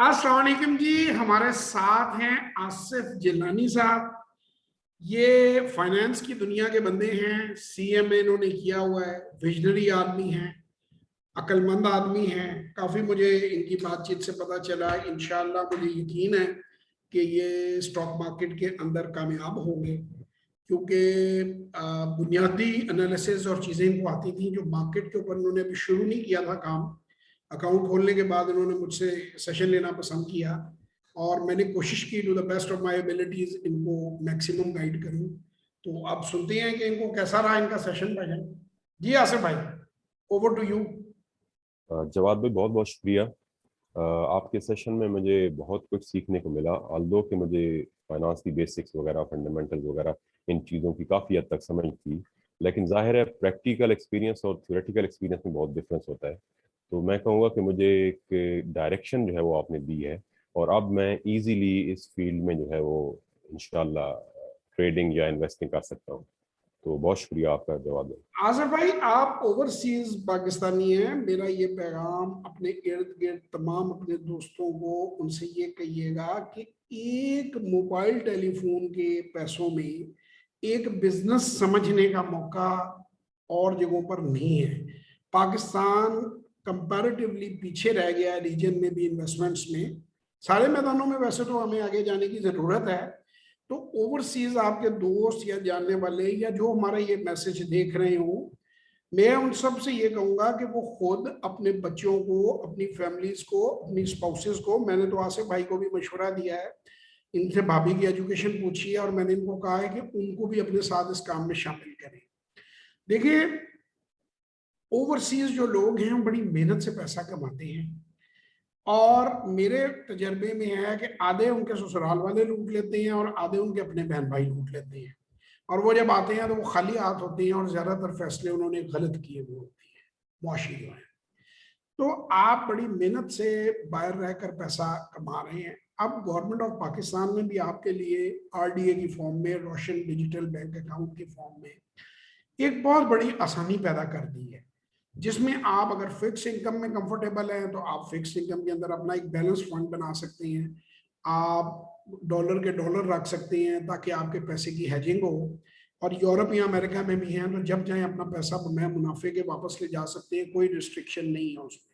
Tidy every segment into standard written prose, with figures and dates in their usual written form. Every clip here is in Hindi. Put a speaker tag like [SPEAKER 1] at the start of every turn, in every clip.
[SPEAKER 1] अस्सलाम वालेकुम जी। हमारे साथ हैं आसिफ जिलानी साहब। ये फाइनेंस की दुनिया के बंदे हैं। सीएमए इन्होंने किया हुआ है। विजनरी आदमी हैं, अक्लमंद आदमी हैं। काफ़ी मुझे इनकी बातचीत से पता चला। इंशाल्लाह मुझे यकीन है कि ये स्टॉक मार्केट के अंदर कामयाब होंगे, क्योंकि बुनियादी एनालिसिस और चीज़ें इनको आती थी जो मार्केट के ऊपर इन्होंने अभी शुरू नहीं किया था काम। अकाउंट खोलने के बाद इन्होंने मुझसे सेशन लेना पसंद किया और मैंने कोशिश की to the best of my abilities इनको मैक्सिमम गाइड करूं। तो अब सुनते हैं कि इनको कैसा रहा इनका सेशन भाई। जी आसिफ भाई, ओवर टू यू।
[SPEAKER 2] जवाद भाई, बहुत बहुत शुक्रिया। आपके सेशन में मुझे बहुत कुछ सीखने को मिला। ऑल्दो कि मुझे फाइनेंस की बेसिक्स वगैरह, फंडामेंटल्स वगैरह, इन चीज़ों की काफ़ी हद तक समझ थी, लेकिन जाहिर है प्रैक्टिकल एक्सपीरियंस और थ्योरेटिकल एक्सपीरियंस में बहुत डिफरेंस होता है। तो मैं कहूँगा कि मुझे एक डायरेक्शन जो है वो आपने दी है, और अब मैं इजीली इस फील्ड में जो है वो इंशाल्लाह ट्रेडिंग या इन्वेस्टिंग कर सकता हूँ। तो बहुत शुक्रिया आपका जवाब दें।
[SPEAKER 1] आसिफ भाई, आप ओवरसीज पाकिस्तानी हैं। मेरा ये पैगाम अपने इर्द गिर्द तमाम अपने दोस्तों को उनसे ये कहिएगा कि एक मोबाइल टेलीफोन के पैसों में एक बिजनेस समझने का मौका और जगहों पर नहीं है। पाकिस्तान कंपैरेटिवली पीछे रह गया है रीजन में भी, इन्वेस्टमेंट्स में। सारे मैदानों में वैसे तो हमें आगे जाने की जरूरत है। तो ओवरसीज आपके दोस्त या जानने वाले या जो हमारा ये मैसेज देख रहे हो, मैं उन सब से ये कहूंगा कि वो खुद अपने बच्चों को, अपनी फैमिलीज को, अपनी स्पाउसेस को, मैंने तो आसिफ भाई को भी मशवरा दिया है, इनसे भाभी की एजुकेशन पूछी है और मैंने इनको कहा है कि उनको भी अपने साथ इस काम में शामिल करें। देखिए, ओवरसीज जो लोग हैं वो बड़ी मेहनत से पैसा कमाते हैं और मेरे तजर्बे में है कि आधे उनके ससुराल वाले लूट लेते हैं और आधे उनके अपने बहन भाई लूट लेते हैं। और वो जब आते हैं तो वो खाली हाथ होते हैं और ज्यादातर फैसले उन्होंने गलत किए हुए होते हैं, मुआशी जो है। तो आप बड़ी मेहनत से बाहर रहकर पैसा कमा रहे हैं। अब गवर्नमेंट ऑफ पाकिस्तान ने भी आपके लिए आरडीए की फॉर्म में, रोशन डिजिटल बैंक अकाउंट की फॉर्म में एक बहुत बड़ी आसानी पैदा कर दी है, जिसमें आप अगर फिक्स इनकम में कंफर्टेबल हैं तो आप फिक्स इनकम के अंदर अपना एक बैलेंस फंड बना सकते हैं। आप डॉलर के डॉलर रख सकते हैं ताकि आपके पैसे की हेजिंग हो। और यूरोप या अमेरिका में भी हैं तो जब चाहे अपना पैसा मैं मुनाफे के वापस ले जा सकते हैं, कोई रिस्ट्रिक्शन नहीं है उसमें।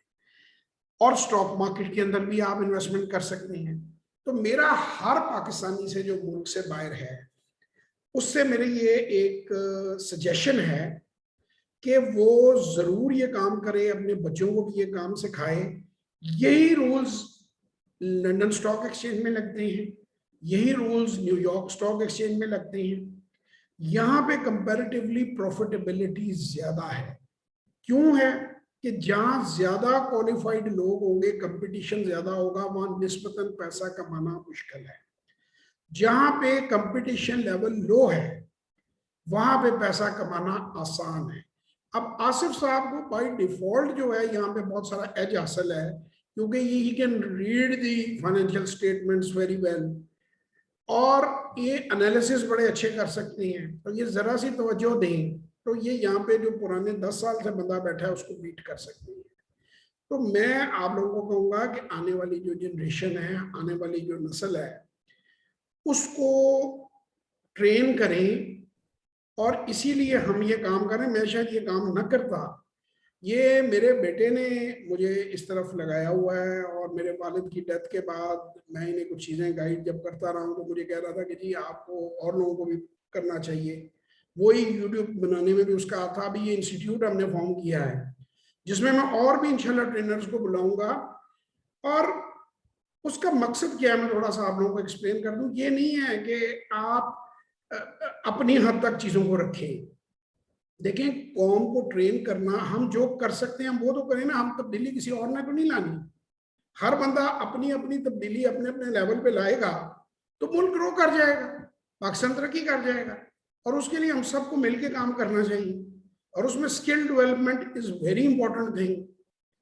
[SPEAKER 1] और स्टॉक मार्केट के अंदर भी आप इन्वेस्टमेंट कर सकते हैं। तो मेरा हर पाकिस्तानी से जो मुल्क से बाहर है उससे मेरे ये एक सजेशन है कि वो जरूर ये काम करे, अपने बच्चों को भी ये काम सिखाए। यही रूल्स लंदन स्टॉक एक्सचेंज में लगते हैं, यही रूल्स न्यूयॉर्क स्टॉक एक्सचेंज में लगते हैं। यहाँ पे कंपैरेटिवली प्रॉफिटेबिलिटी ज्यादा है। क्यों है कि जहां ज्यादा क्वालिफाइड लोग होंगे, कंपटीशन ज्यादा होगा, वहां निस्बतन पैसा कमाना मुश्किल है। जहां पे कंपटीशन लेवल लो है वहां पे पैसा कमाना आसान है। अब आसिफ साहब को बाय डिफॉल्ट जो है यहाँ पे बहुत सारा एज हासिल है, क्योंकि he can read the financial statements very well और ये एनालिसिस बड़े अच्छे कर सकते हैं। तो ये जरा सी तवज्जो दें तो ये यहाँ पे जो पुराने 10 साल से बंदा बैठा है उसको बीट कर सकते हैं। तो मैं आप लोगों को कहूंगा कि आने वाली जो जनरेशन है, आने वाली जो नस्ल है, उसको ट्रेन करें। और इसीलिए हम ये काम करें। मैं शायद ये काम न करता, ये मेरे बेटे ने मुझे इस तरफ लगाया हुआ है। और मेरे वालिद की डेथ के बाद मैं इन्हें कुछ चीज़ें गाइड जब करता रहा हूँ तो मुझे कह रहा था कि जी आपको और लोगों को भी करना चाहिए। वही यूट्यूब बनाने में भी उसका था। अभी ये इंस्टीट्यूट हमने फॉर्म किया है जिसमें मैं और भी इंशाल्लाह ट्रेनर्स को बुलाऊंगा। और उसका मकसद क्या है मैं थोड़ा सा आप लोगों को एक्सप्लेन कर दूं। ये नहीं है कि आप अपनी हद तक चीज़ों को रखें। देखें, कौम को ट्रेन करना, हम जो कर सकते हैं हम वो तो करें ना। हम तब्दीली किसी और ने तो नहीं लानी। हर बंदा अपनी अपनी तब्दीली अपने अपने लेवल पे लाएगा तो मुल्क ग्रो कर जाएगा, पाकिस्तान तरक्की कर जाएगा। और उसके लिए हम सबको मिलकर काम करना चाहिए। और उसमें skill development is very important thing.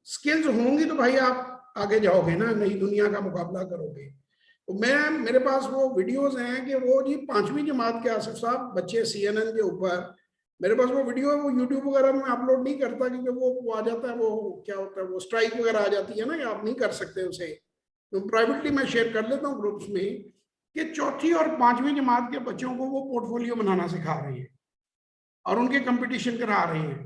[SPEAKER 1] Skills होंगी तो भाई आप आगे जाओगे ना, नई दुनिया का मुकाबला करोगे। तो मैं, मेरे पास वो वीडियोस हैं कि वो जी 5वीं जमात के आसिफ साहब बच्चे CNN के ऊपर, मेरे पास वो वीडियो है। वो यूट्यूब वगैरह में अपलोड नहीं करता क्योंकि वो आ जाता है, वो क्या होता है, वो स्ट्राइक वगैरह आ जाती है ना कि आप नहीं कर सकते उसे। तो प्राइवेटली मैं शेयर कर लेता हूँ ग्रुप्स में कि चौथी और पांचवी जमात के बच्चों को वो पोर्टफोलियो बनाना सिखा रहे हैं और उनके कंपटीशन करा रहे हैं,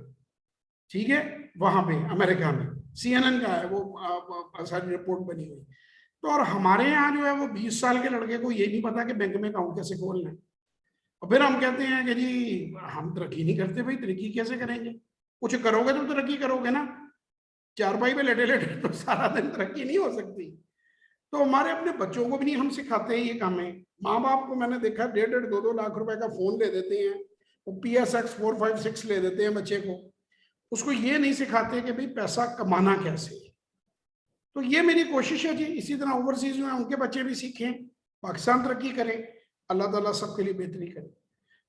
[SPEAKER 1] ठीक है, वहां पे अमेरिका में CNN का है वो सारी रिपोर्ट बनी हुई। तो और हमारे यहाँ जो है वो 20 साल के लड़के को ये नहीं पता कि बैंक में अकाउंट कैसे खोलना है, और फिर हम कहते हैं कि जी हम तरक्की नहीं करते। भाई तरक्की कैसे करेंगे? कुछ करोगे तो तरक्की करोगे ना, चारपाई पे लेटे लेटे तो सारा दिन तरक्की नहीं हो सकती। तो हमारे अपने बच्चों को भी नहीं हम सिखाते हैं ये काम है। माँ बाप को मैंने देखा 1.5-2 लाख रुपए का फोन ले देते हैं, वो PSX 456 ले देते हैं बच्चे को, उसको ये नहीं सिखाते कि भाई पैसा कमाना कैसे है। तो ये मेरी कोशिश है जी, इसी तरह ओवरसीज में उनके बच्चे भी सीखें, पाकिस्तान तरक्की करें, अल्लाह ताला सबके लिए बेहतरी करे।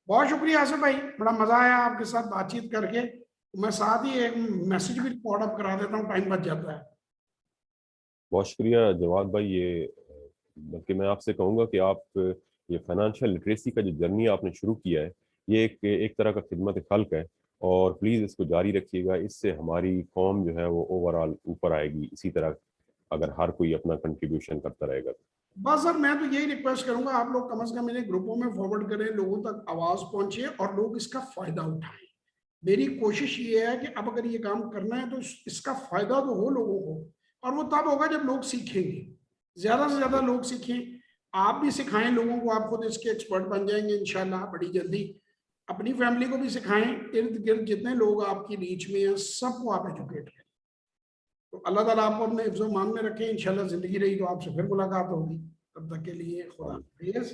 [SPEAKER 1] बहुत शुक्रिया आसिफ भाई, बड़ा मजा आया आपके साथ बातचीत करके। मैं साथ ही एक मैसेज भी रिकॉर्ड अप करा देता हूँ, टाइम बच जाता है।
[SPEAKER 2] बहुत शुक्रिया जवाद भाई। ये बल्कि मैं आपसे कहूँगा कि आप ये फाइनेंशियल लिटरेसी का जो जर्नी आपने शुरू किया है, ये एक तरह का खिदमत खल्क है, और प्लीज़ इसको जारी रखिएगा। इससे हमारी कौम जो है वो ओवरऑल ऊपर आएगी, इसी तरह अगर हर कोई अपना कंट्रीब्यूशन करता रहेगा।
[SPEAKER 1] बस सर मैं तो यही रिक्वेस्ट करूंगा, आप लोग कम से कम मेरे ग्रुपों में फॉरवर्ड करें, लोगों तक आवाज पहुंचे और लोग इसका फायदा उठाएं। मेरी कोशिश ये है कि अब अगर ये काम करना है तो इसका फायदा तो हो लोगों को, और वो तब होगा जब लोग सीखेंगे, ज्यादा से ज्यादा लोग सीखें। आप भी सिखाएं लोगों को, आप खुद इसके एक्सपर्ट बन जाएंगे इंशाल्लाह बड़ी जल्दी। अपनी फैमिली को भी सिखाएं, इर्द गिर्द जितने लोग आपकी रीच में हैं सबको आप एजुकेट करें। तो अल्लाह ताला आपको अपने हिफ्ज़-ओ-मान में रखें। इंशाल्लाह जिंदगी रही तो आपसे फिर मुलाकात होगी, तब तक के लिए खुदा हाफिज़।